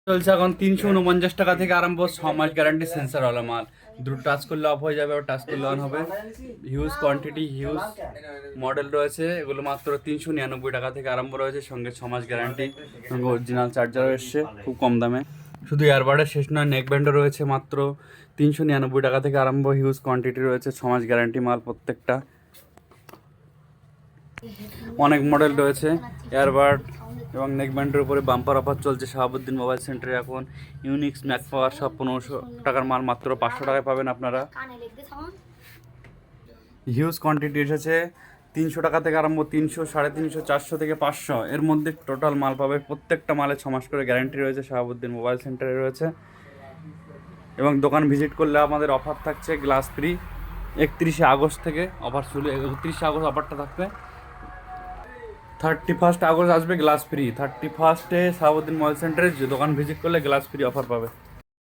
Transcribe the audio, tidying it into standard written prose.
চলছে এখন 349 টাকা থেকে আরম্ভ, 6 মাস গ্যারান্টি সেন্সারওয়ালা মাল। দ্রুত টাচ করলে অফ হয়ে যাবে, টাচ করলে অন হবে। হিউজ কোয়ান্টিটি, হিউজ মডেল রয়েছে। এগুলো মাত্র 399 টাকা থেকে আরম্ভ রয়েছে, সঙ্গে 6 মাস গ্যারান্টি, সঙ্গে অরিজিনাল চার্জারও এসছে খুব কম দামে। শুধু ইয়ারবাডের শেষ নয়, নেক ব্যান্ডও রয়েছে মাত্র 399 টাকা থেকে আরম্ভ। হিউজ কোয়ান্টিটি রয়েছে, 6 মাস গ্যারান্টি মাল প্রত্যেকটা। অনেক মডেল রয়েছে এয়ারবাড এবং নেকব্যান্ডের উপরে বাম্পার অফার চলছে শাহাবুদ্দিন মোবাইল সেন্টারে। এখন ইউনিক্স ম্যাক পাওয়ার সব 1500 টাকার মাল মাত্র 500 টাকায় পাবেন আপনারা। হিউজ কোয়ান্টিটি এসেছে, 300 টাকা থেকে আরম্ভ, 300, 350, 400 থেকে 500 এর মধ্যে টোটাল মাল পাবে। প্রত্যেকটা মালে 6 মাস করে গ্যারান্টি রয়েছে, শাহাবুদ্দিন মোবাইল সেন্টারে রয়েছে। এবং দোকান ভিজিট করলে আমাদের অফার থাকছে গ্লাস ফ্রি। 31শে আগস্ট থেকে অফার শুরু, 31শে আগস্ট অফারটা থাকবে। 31 আগস্ট আসবে গ্লাস ফ্রি। 31 শাহাবুদ্দিন মোবাইল সেন্টারে দোকান ভিজিট করলে গ্লাস ফ্রি অফার পাবে।